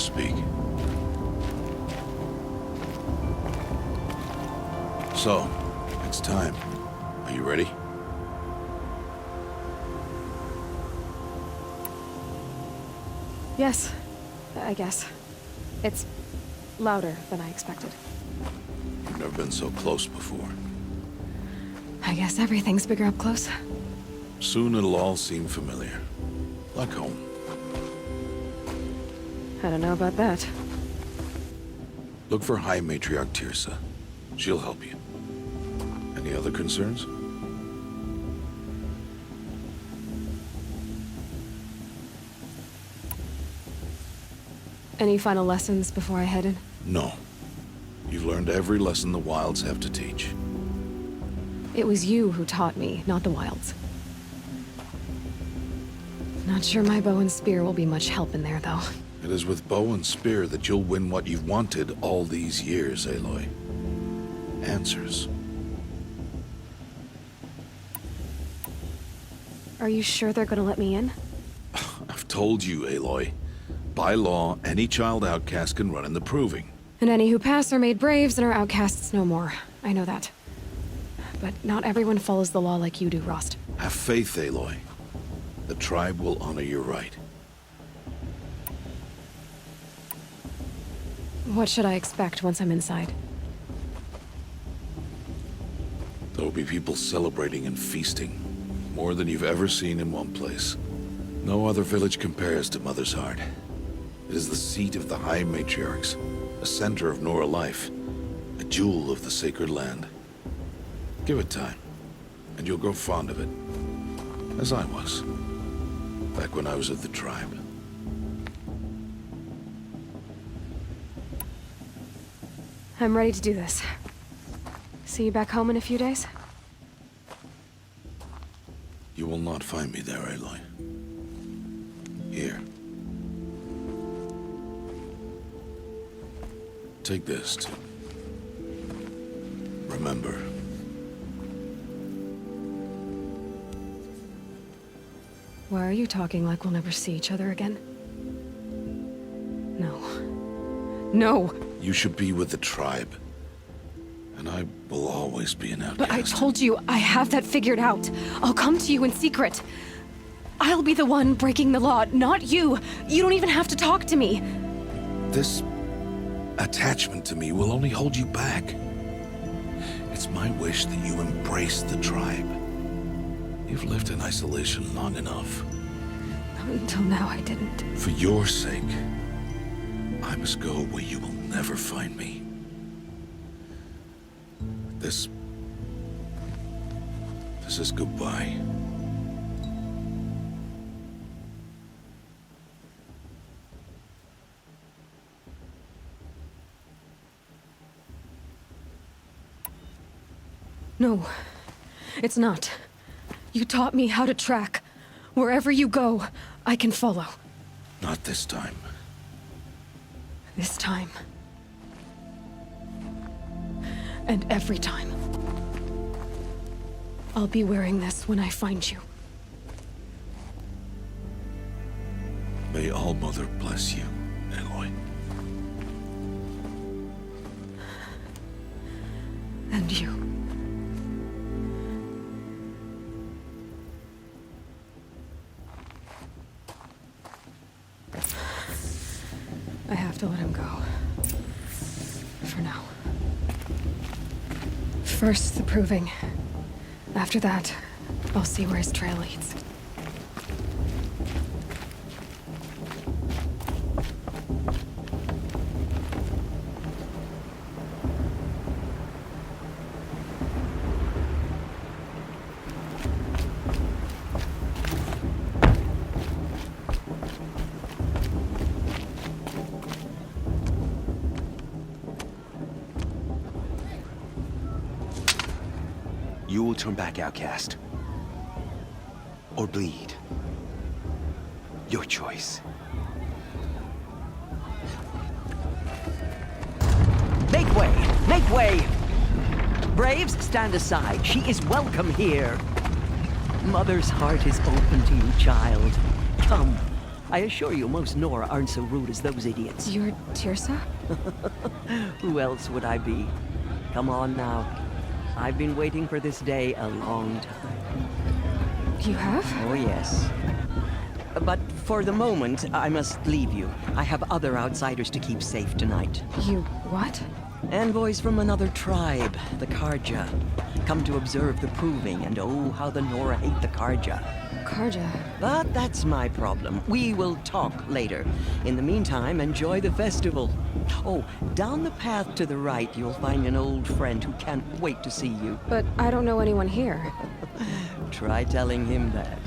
speak. So, it's time. Are you ready? Yes, I guess. It's louder than I expected. You've never been so close before. I guess everything's bigger up close. Soon it'll all seem familiar. Like home. I don't know about that. Look for High Matriarch Tirsa. She'll help you. Any other concerns? Any final lessons before I head in? No. You've learned every lesson the Wilds have to teach. It was you who taught me, not the Wilds. Not sure my bow and spear will be much help in there, though. It is with bow and spear that you'll win what you've wanted all these years, Aloy. Answers. Are you sure they're gonna let me in? I've told you, Aloy. By law, any child outcast can run in the Proving. And any who pass are made braves and are outcasts no more. I know that. But not everyone follows the law like you do, Rost. Have faith, Aloy. The tribe will honor your right. What should I expect once I'm inside? There will be people celebrating and feasting. More than you've ever seen in one place. No other village compares to Mother's Heart. It is the seat of the High Matriarchs, a center of Nora life, a jewel of the sacred land. Give it time, and you'll grow fond of it. As I was, back when I was of the tribe. I'm ready to do this. See you back home in a few days? You will not find me there, Aloy. Here. Take this to remember. Why are you talking like we'll never see each other again? No. No! You should be with the tribe. And I will always be an outcast. But I told you, I have that figured out. I'll come to you in secret. I'll be the one breaking the law, not you. You don't even have to talk to me. This attachment to me will only hold you back. It's my wish that you embrace the tribe. You've lived in isolation long enough. Until now, I didn't. For your sake, I must go where you will never find me. This is goodbye. No, it's not. You taught me how to track. Wherever you go, I can follow. Not this time. This time. And every time. I'll be wearing this when I find you. May All-Mother bless you, Aloy. And you. I have to let him go. For now. First, the Proving. After that, I'll see where his trail leads. You will turn back, outcast. Or bleed. Your choice. Make way! Make way! Braves, stand aside. She is welcome here. Mother's heart is open to you, child. Come, I assure you, most Nora aren't so rude as those idiots. You're Tirsa? Who else would I be? Come on now. I've been waiting for this day a long time. You have? Oh, yes. But for the moment, I must leave you. I have other outsiders to keep safe tonight. You what? Envoys from another tribe, the Karja. Come to observe the proving, and oh, how the Nora hate the Karja. Karja. But that's my problem. We will talk later. In the meantime, enjoy the festival. Oh, down the path to the right, you'll find an old friend who can't wait to see you. But I don't know anyone here. Try telling him that.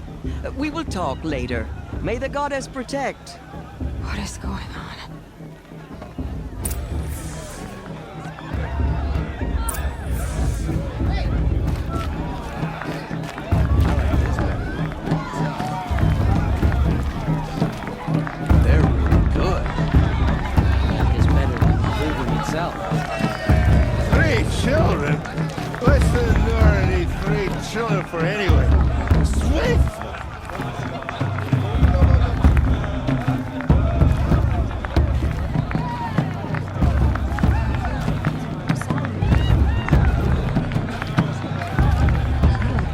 We will talk later. May the goddess protect. What is going on? They're really good. Is better than proving itself. 3 children? What's the Nora need 3 children for anyway? Swift!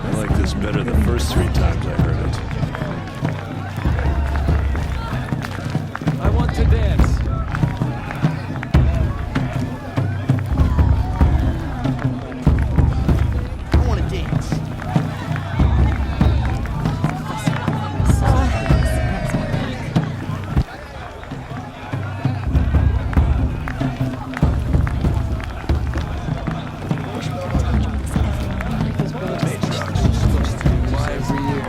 I like this better the first 3 times I heard it. I want to dance. I want to dance. Every year.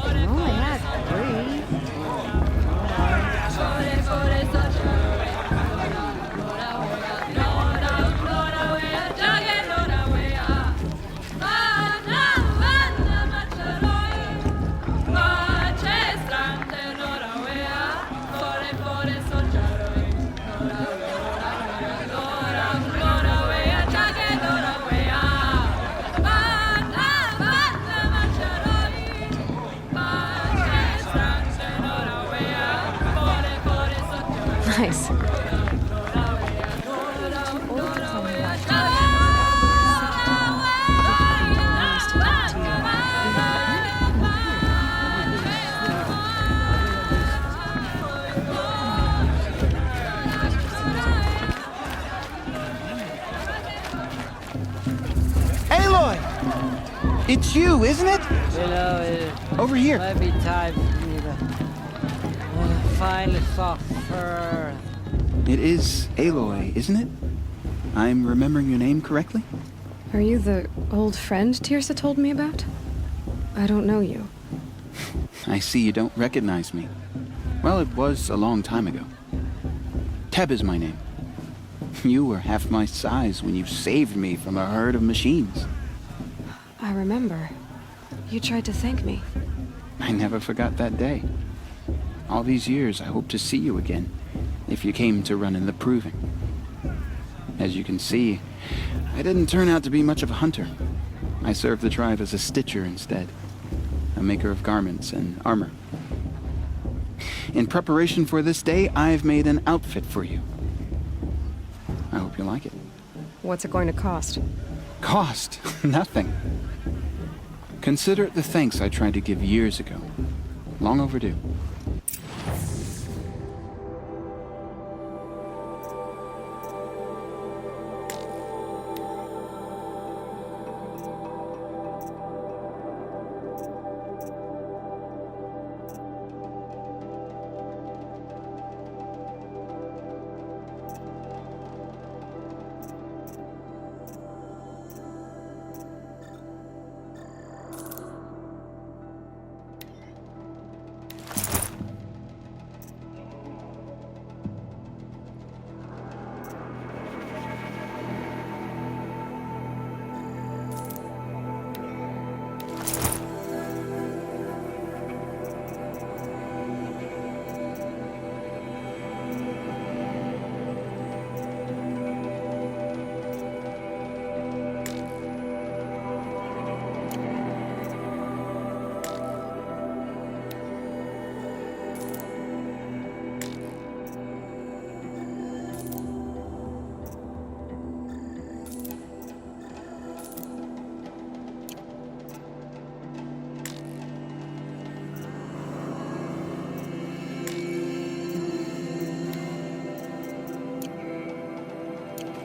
I only had 3. Nice. Aloy! It's you, isn't it? You know, it Over here. might be time for me to find a soft fur. It is Aloy, isn't it? I'm remembering your name correctly? Are you the old friend Tirsa told me about? I don't know you. I see you don't recognize me. Well, it was a long time ago. Teb is my name. You were half my size when you saved me from a herd of machines. I remember. You tried to thank me. I never forgot that day. All these years, I hope to see you again, if you came to run in the proving. As you can see, I didn't turn out to be much of a hunter. I served the tribe as a stitcher instead, a maker of garments and armor. In preparation for this day, I've made an outfit for you. I hope you like it. What's it going to cost? Cost? Nothing. Consider it the thanks I tried to give years ago. Long overdue.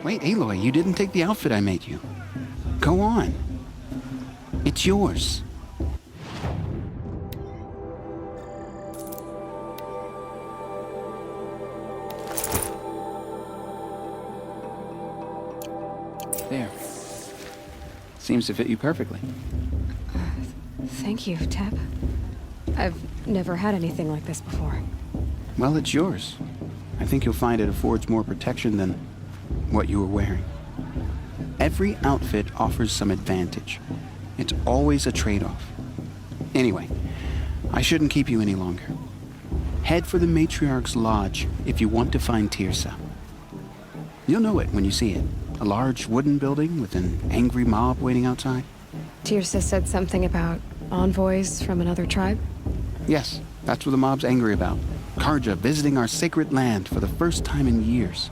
Wait, Aloy, you didn't take the outfit I made you. Go on. It's yours. There. Seems to fit you perfectly. Thank you, Teb. I've never had anything like this before. Well, it's yours. I think you'll find it affords more protection than what you were wearing. Every outfit offers some advantage. It's always a trade-off. Anyway, I shouldn't keep you any longer. Head for the Matriarch's Lodge if you want to find Tirsa. You'll know it when you see it. A large wooden building with an angry mob waiting outside. Tirsa said something about envoys from another tribe? Yes, that's what the mob's angry about. Karja visiting our sacred land for the first time in years.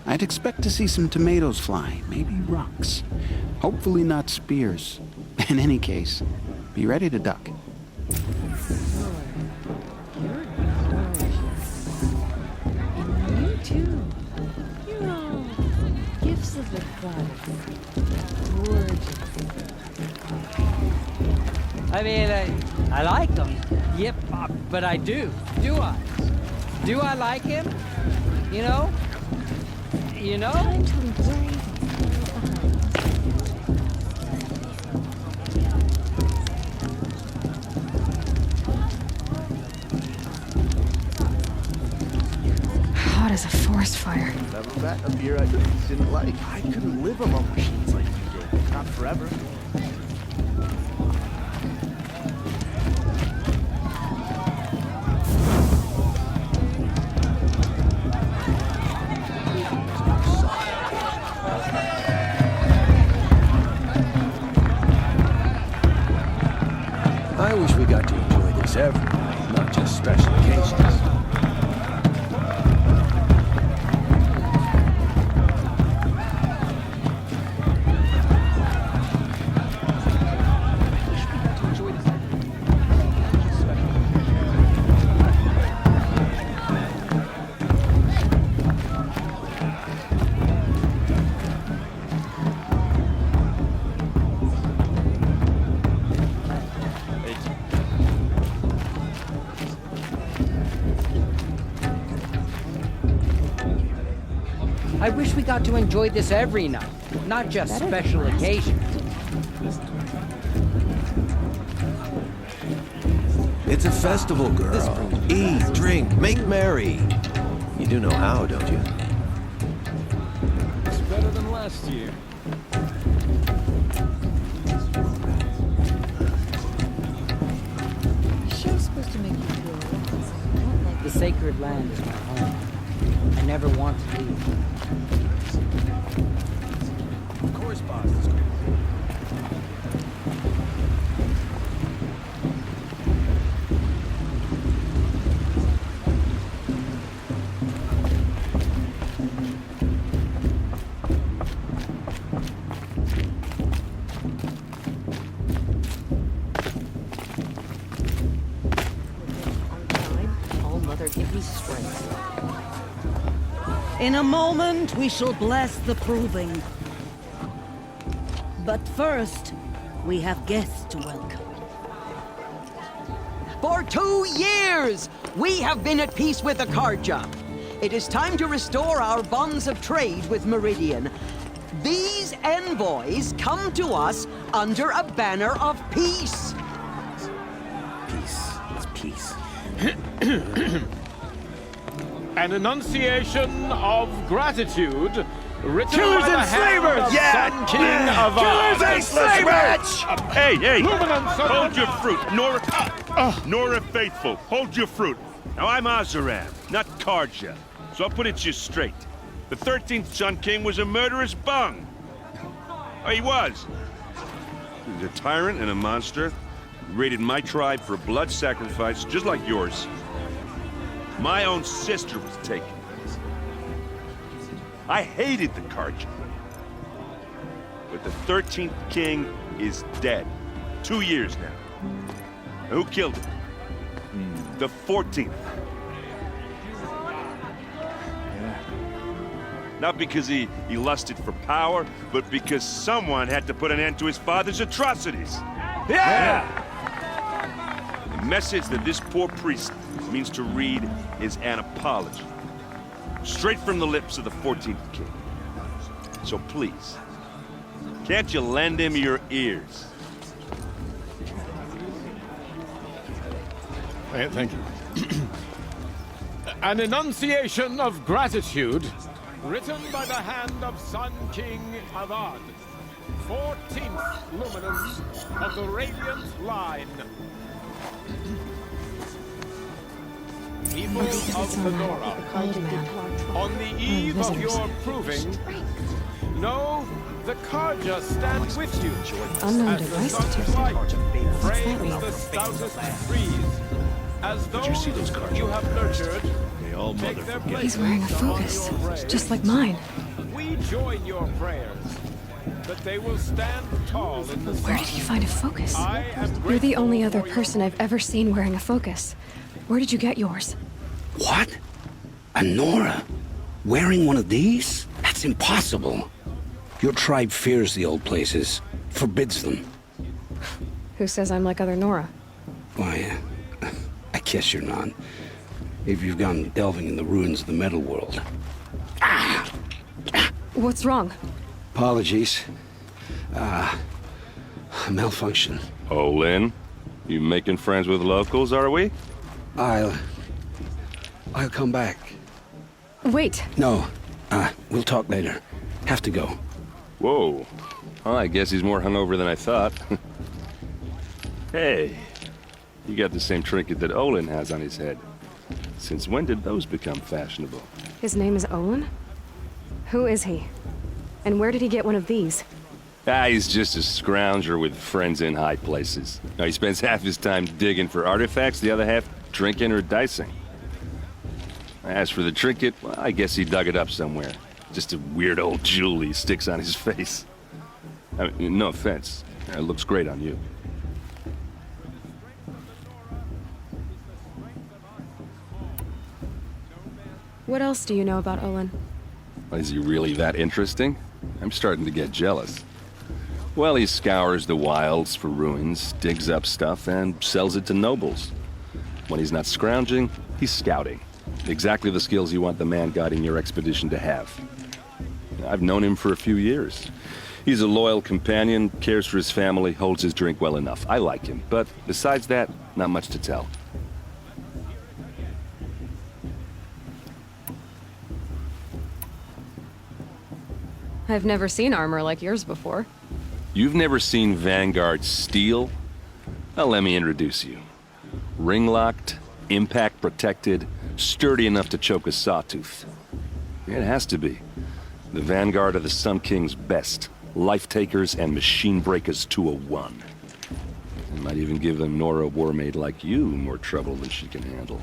I'd expect to see some tomatoes fly, maybe rocks. Hopefully not spears. In any case, be ready to duck. You too. You know, gifts of the goddess. Gorgeous. I mean, I like them. Yep, but I do. Do I? Do I like him? You know? You know? Time to worry. Hot as a forest fire. Never met a beer I didn't like. I couldn't live among machines like you did. Not forever. I wish we got to enjoy this every night, not just special occasions. I wish we got to enjoy this every night, not just special occasions. It's a festival, girl. Eat, drink, make merry. You do know how, don't you? It's better than last year. The show's supposed to make you feel relaxed. I don't like The sacred land is my home. I never want to leave. Of course, boss. It's great. On time, All Mother give me strength. In a moment, we shall bless the proving. But first, we have guests to welcome. For 2 years, we have been at peace with the Karja. It is time to restore our bonds of trade with Meridian. These envoys come to us under a banner of peace. Peace. It's peace. An enunciation of gratitude written Killers by the and hand slavers! of Yeah! Sun King of Killers and Oz. slavers! Hey, hey! Luminance of- Hold your fruit, Nora Faithful. Hold your fruit. Now I'm Ozeran, not Karja, so I'll put it to you straight. The 13th Sun King was a murderous bung. Oh, he was. He was a tyrant and a monster. He raided my tribe for a blood sacrifice, just like yours. My own sister was taken. I hated the Karja. But the 13th king is dead. 2 years now. Who killed him? The 14th. Not because he lusted for power, but because someone had to put an end to his father's atrocities. Yeah! The message that this poor priest means to read is an apology. Straight from the lips of the 14th king. So please, can't you lend him your ears? Thank you. An enunciation of gratitude written by the hand of Sun King Avad, 14th luminance of the Radiant Line. People of the Nora, on the eve of your proving, know the Karja stand with you. Unknown as the device sun's detected. light frames the stoutest trees. As those you see those Karja? you have nurtured, They all take their motherfucking. He's wearing a focus, just like mine. we join your prayers that they will stand tall in the sun. Where did he find a focus? I am You're the only other grateful for person I've ever seen wearing a focus. Where did you get yours? What? A Nora? Wearing one of these? That's impossible. Your tribe fears the old places, forbids them. Who says I'm like other Nora? Why, I guess you're not. If you've gone delving in the ruins of the metal world. What's wrong? Apologies. A malfunction. Oh, Lynn, you making friends with locals, are we? I'll come back. Wait. No, we'll talk later. Have to go. Whoa. Well, I guess he's more hungover than I thought. Hey, you got the same trinket that Olin has on his head. Since when did those become fashionable? His name is Olin? Who is he? And where did he get one of these? He's just a scrounger with friends in high places. Now, he spends half his time digging for artifacts, the other half drinking or dicing. As for the trinket, well, I guess he dug it up somewhere. Just a weird old jewel he sticks on his face. I mean, no offense. It looks great on you. What else do you know about Olin? Is he really that interesting? I'm starting to get jealous. Well, he scours the wilds for ruins, digs up stuff, and sells it to nobles. When he's not scrounging, he's scouting. Exactly the skills you want the man guiding your expedition to have. I've known him for a few years. He's a loyal companion, cares for his family, holds his drink well enough. I like him, but besides that, not much to tell. I've never seen armor like yours before. You've never seen Vanguard steel? Well, let me introduce you. Ring-locked, impact-protected, sturdy enough to choke a sawtooth. It has to be. The Vanguard of the Sun King's best. Life-takers and machine-breakers to a one. It might even give a Nora warmaid like you more trouble than she can handle.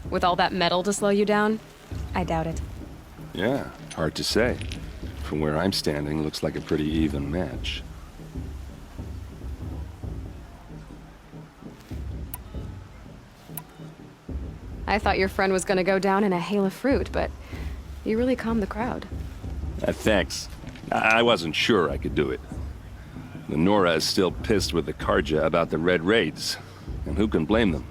With all that metal to slow you down? I doubt it. Yeah, hard to say. From where I'm standing, looks like a pretty even match. I thought your friend was gonna go down in a hail of fruit, but you really calmed the crowd. Thanks. I wasn't sure I could do it. The Nora is still pissed with the Karja about the Red Raids, and who can blame them?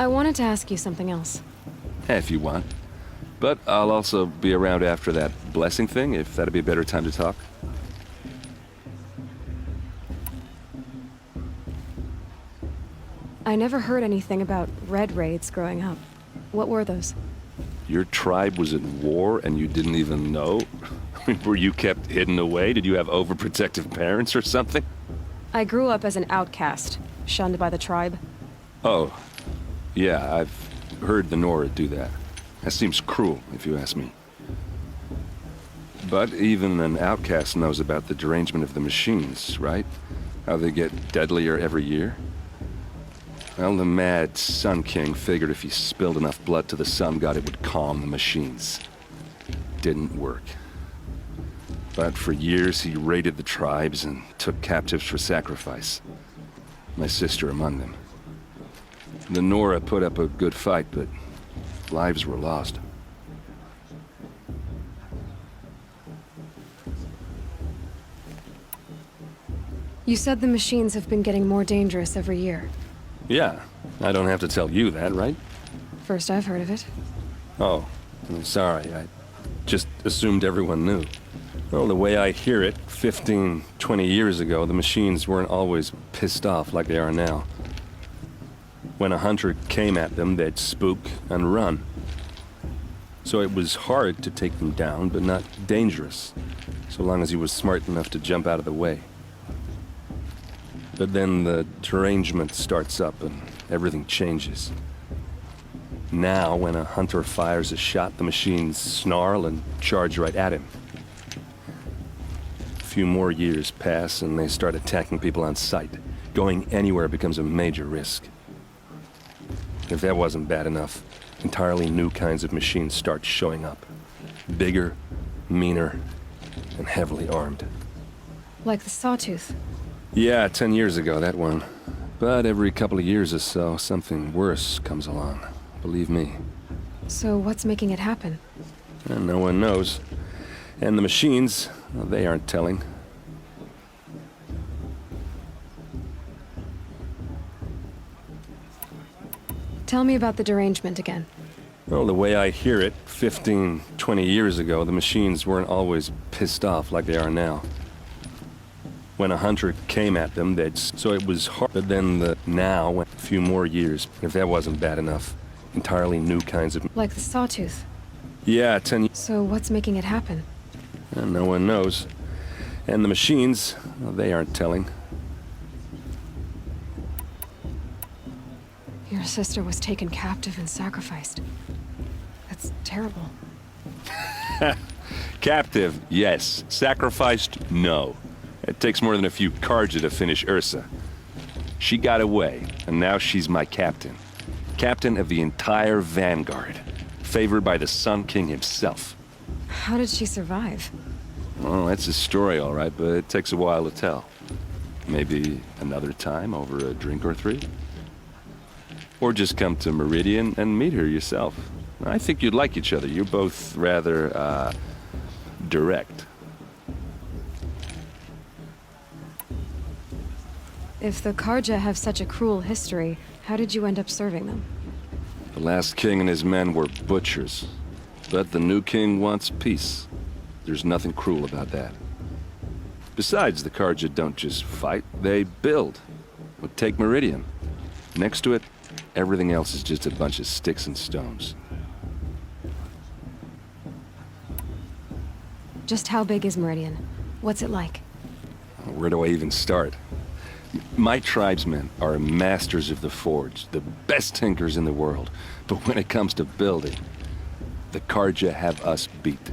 I wanted to ask you something else. If you want. But I'll also be around after that blessing thing, if that'd be a better time to talk. I never heard anything about Red Raids growing up. What were those? Your tribe was at war and you didn't even know? Were you kept hidden away? Did you have overprotective parents or something? I grew up as an outcast, shunned by the tribe. Oh, yeah, I've heard the Nora do that. That seems cruel, if you ask me. But even an outcast knows about the derangement of the machines, right? How they get deadlier every year? Well, the mad Sun King figured if he spilled enough blood to the Sun God, it would calm the machines. Didn't work. But for years, he raided the tribes and took captives for sacrifice. My sister among them. The Nora put up a good fight, but lives were lost. You said the machines have been getting more dangerous every year. Yeah, I don't have to tell you that, right? First I've heard of it. Oh, I'm sorry. I just assumed everyone knew. Well, the way I hear it, 15, 20 years ago, the machines weren't always pissed off like they are now. When a hunter came at them, they'd spook and run. So it was hard to take them down, but not dangerous, so long as he was smart enough to jump out of the way. But then the derangement starts up and everything changes. Now, when a hunter fires a shot, the machines snarl and charge right at him. A few more years pass and they start attacking people on sight. Going anywhere becomes a major risk. If that wasn't bad enough, entirely new kinds of machines start showing up. Bigger, meaner, and heavily armed. Like the Sawtooth. Yeah, 10 years ago, that one. But every couple of years or so, something worse comes along. Believe me. So what's making it happen? And no one knows. And the machines, well, they aren't telling. Tell me about the derangement again. Well, the way I hear it, 15, 20 years ago, the machines weren't always pissed off like they are now. When a hunter came at them, so it was hard. But then now, a few more years, if that wasn't bad enough, entirely new kinds of... Like the Sawtooth. Yeah, 10... So what's making it happen? And no one knows. And the machines, well, they aren't telling. Your sister was taken captive and sacrificed. That's terrible. Captive, yes. Sacrificed, no. It takes more than a few Carja to finish Ursa. She got away, and now she's my captain. Captain of the entire Vanguard. Favored by the Sun King himself. How did she survive? Well, that's a story, all right, but it takes a while to tell. Maybe another time over a drink or three? Or just come to Meridian and meet her yourself. I think you'd like each other. You're both rather, direct. If the Carja have such a cruel history, how did you end up serving them? The last king and his men were butchers. But the new king wants peace. There's nothing cruel about that. Besides, the Carja don't just fight, they build. But take Meridian. Next to it, everything else is just a bunch of sticks and stones. Just how big is Meridian? What's it like? Where do I even start? My tribesmen are masters of the forge, the best tinkers in the world. But when it comes to building, the Carja have us beat.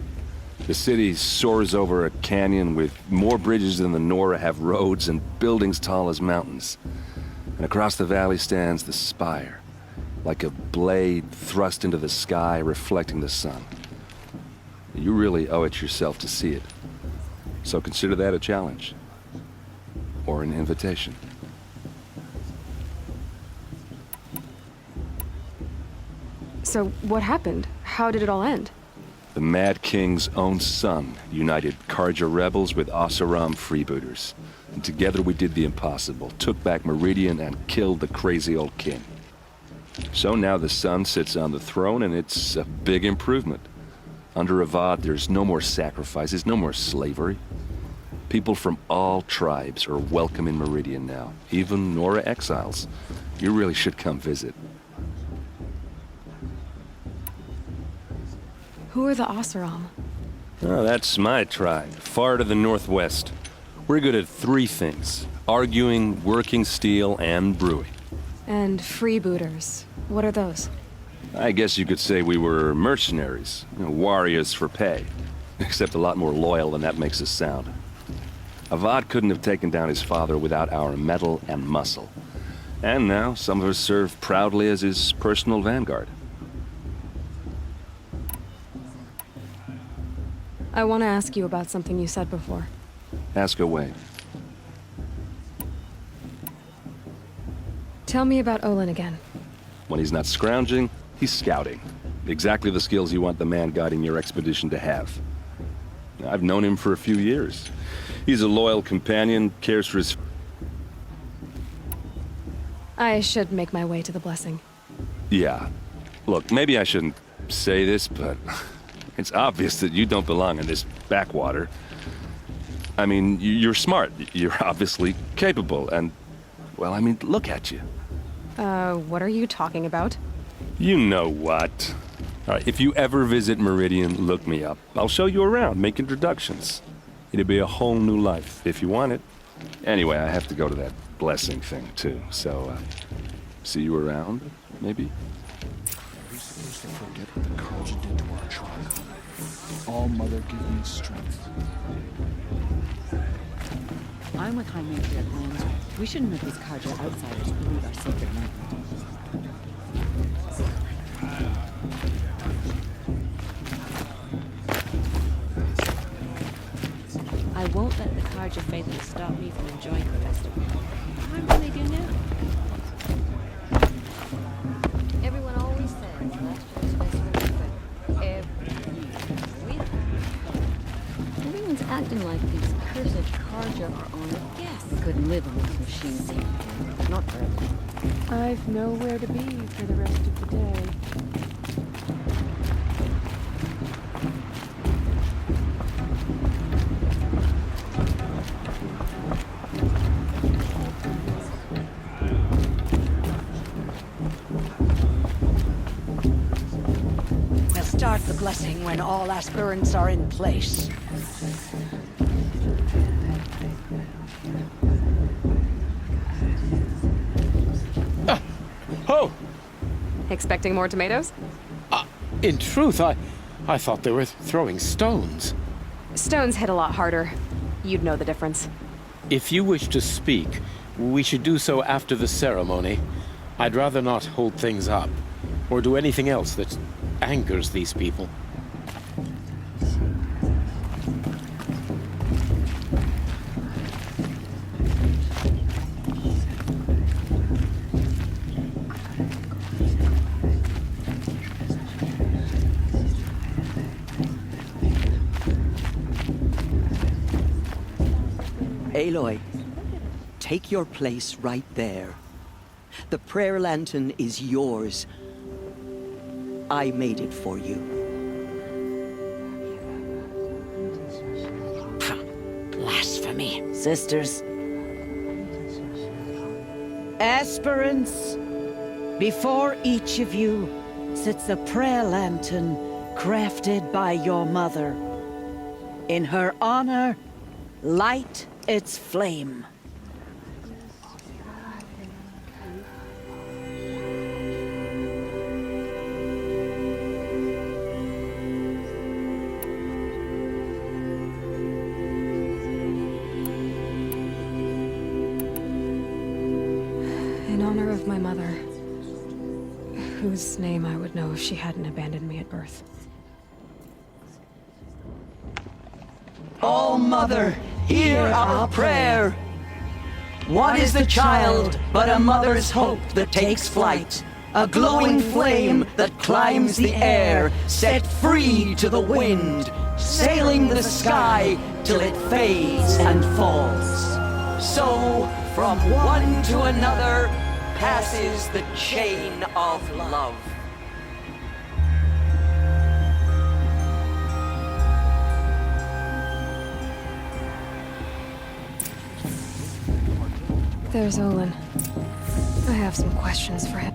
The city soars over a canyon with more bridges than the Nora have roads and buildings tall as mountains. And across the valley stands the spire, like a blade thrust into the sky reflecting the sun. You really owe it yourself to see it. So consider that a challenge. Or an invitation. So what happened? How did it all end? The Mad King's own son united Carja rebels with Oseram freebooters. And together we did the impossible, took back Meridian and killed the crazy old king. So now the son sits on the throne and it's a big improvement. Under Avad, there's no more sacrifices, no more slavery. People from all tribes are welcome in Meridian now, even Nora exiles. You really should come visit. Who are the Oseram? Oh, that's my tribe, far to the northwest. We're good at three things: arguing, working steel, and brewing. And freebooters. What are those? I guess you could say we were mercenaries, warriors for pay. Except a lot more loyal than that makes us sound. Avad couldn't have taken down his father without our metal and muscle. And now, some of us serve proudly as his personal vanguard. I want to ask you about something you said before. Ask away. Tell me about Olin again. When he's not scrounging, he's scouting. Exactly the skills you want the man guiding your expedition to have. I've known him for a few years. He's a loyal companion, cares for his... I should make my way to the blessing. Yeah. Look, maybe I shouldn't say this, but it's obvious that you don't belong in this backwater. I mean, you're smart. You're obviously capable, and... well, I mean, look at you. What are you talking about? You know what. All right, if you ever visit Meridian, look me up. I'll show you around, make introductions. It'll be a whole new life, if you want it. Anyway, I have to go to that blessing thing, too, so, see you around, maybe? We're supposed to forget what the Carja did to our tribe. All Mother give me strength. I'm with High Matriarch Lands. We shouldn't let these Carja outsiders pollute our sacred land. I won't let the Carja faithful stop me from enjoying the festival. What harm can they do now? Everyone always says last year's festival was good. Every year. Everyone's acting like these cursed Carja are on a guess. Couldn't live on those machines anymore. Not forever. I've nowhere to be for the rest of the day. We'll start the blessing when all aspirants are in place. Oh! Expecting more tomatoes? In truth, I thought they were throwing stones. Stones hit a lot harder. You'd know the difference. If you wish to speak, we should do so after the ceremony. I'd rather not hold things up, or do anything else that angers these people. Aloy, take your place right there. The prayer lantern is yours. I made it for you. Blasphemy. Sisters. Aspirants, before each of you sits a prayer lantern crafted by your mother. In her honor, light its flame. In honor of my mother, whose name I would know if she hadn't abandoned me at birth. Oh, Mother, hear our prayer. What is the child but a mother's hope that takes flight? A glowing flame that climbs the air, set free to the wind, sailing the sky till it fades and falls. So, from one to another, passes the chain of love. There's Olin. I have some questions for him.